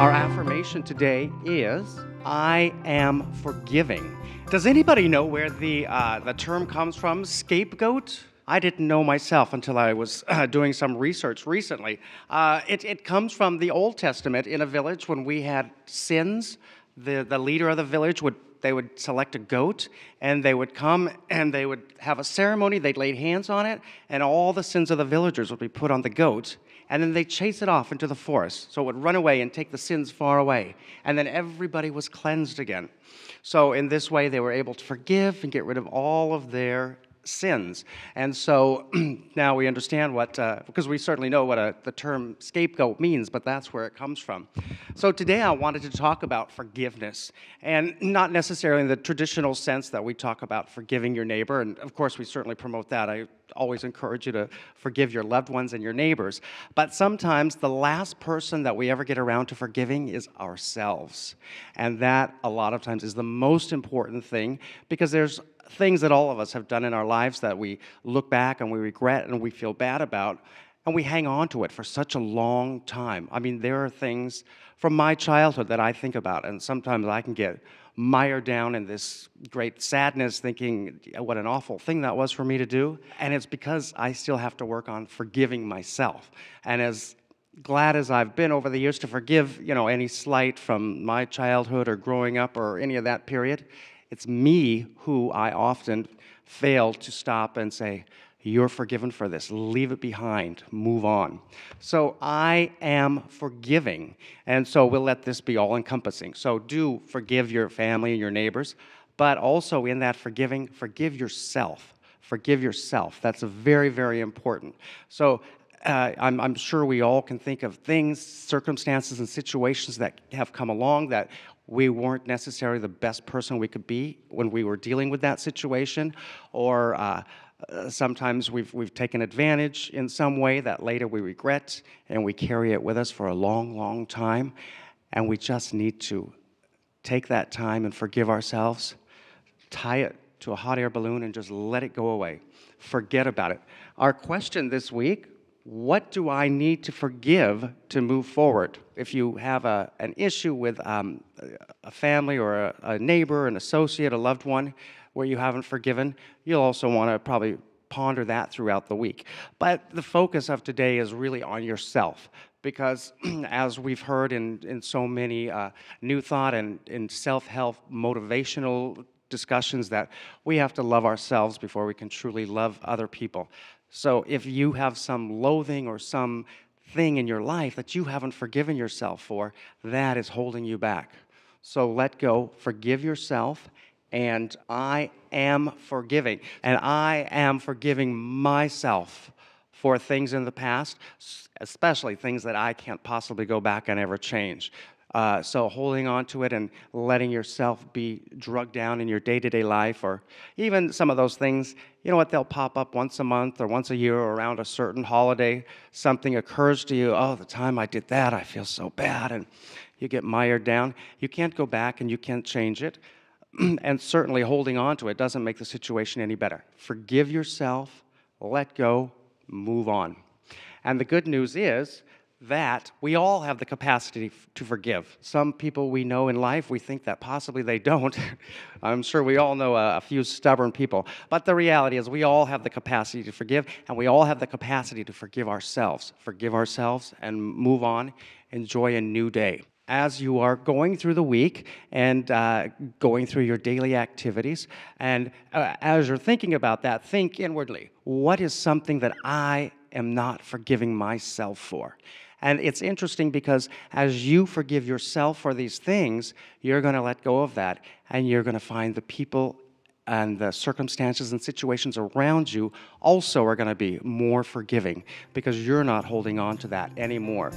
Our affirmation today is I am forgiving. Does anybody know where the term comes from, scapegoat? I didn't know myself until I was doing some research recently. It comes from the Old Testament. In a village when we had sins. The leader of the village would select a goat, and they would come and they would have a ceremony. They'd lay hands on it, and all the sins of the villagers would be put on the goat, and then they'd chase it off into the forest, so it would run away and take the sins far away, and then everybody was cleansed again. So in this way, they were able to forgive and get rid of all of their sins. And so now we understand because we certainly know what the term scapegoat means, but that's where it comes from. So today I wanted to talk about forgiveness, and not necessarily in the traditional sense that we talk about forgiving your neighbor, and of course we certainly promote that. I always encourage you to forgive your loved ones and your neighbors, but sometimes the last person that we ever get around to forgiving is ourselves, and that a lot of times is the most important thing, because there's things that all of us have done in our lives that we look back and we regret and we feel bad about, and we hang on to it for such a long time. I mean, there are things from my childhood that I think about, and sometimes I can get mired down in this great sadness thinking what an awful thing that was for me to do, and it's because I still have to work on forgiving myself. And as glad as I've been over the years to forgive, any slight from my childhood or growing up or any of that period, it's me who I often fail to stop and say, you're forgiven for this. Leave it behind. Move on. So I am forgiving. And so we'll let this be all-encompassing. So do forgive your family and your neighbors, but also in that forgiving, forgive yourself. Forgive yourself. That's very, very important. So I'm sure we all can think of things, circumstances, and situations that have come along that we weren't necessarily the best person we could be when we were dealing with that situation, or sometimes we've taken advantage in some way that later we regret, and we carry it with us for a long, long time, and we just need to take that time and forgive ourselves, tie it to a hot air balloon, and just let it go away. Forget about it. Our question this week: what do I need to forgive to move forward? If you have an issue with a family or a neighbor, an associate, a loved one where you haven't forgiven, you'll also want to probably ponder that throughout the week. But the focus of today is really on yourself, because as we've heard in so many New Thought and in self-help motivational discussions, that we have to love ourselves before we can truly love other people. So if you have some loathing or some thing in your life that you haven't forgiven yourself for, that is holding you back. So let go, forgive yourself, and I am forgiving. And I am forgiving myself for things in the past, especially things that I can't possibly go back and ever change. So holding on to it and letting yourself be drugged down in your day-to-day life, or even some of those things, they'll pop up once a month or once a year or around a certain holiday. Something occurs to you, oh, the time I did that, I feel so bad, and you get mired down. You can't go back and you can't change it. And certainly holding on to it doesn't make the situation any better. Forgive yourself, let go, move on. And the good news is that we all have the capacity to forgive. Some people we know in life, we think that possibly they don't. I'm sure we all know a few stubborn people. But the reality is we all have the capacity to forgive, and we all have the capacity to forgive ourselves. Forgive ourselves and move on. Enjoy a new day. As you are going through the week and going through your daily activities, and as you're thinking about that, think inwardly, what is something that I am not forgiving myself for? And it's interesting because as you forgive yourself for these things, you're going to let go of that, and you're going to find the people and the circumstances and situations around you also are going to be more forgiving, because you're not holding on to that anymore.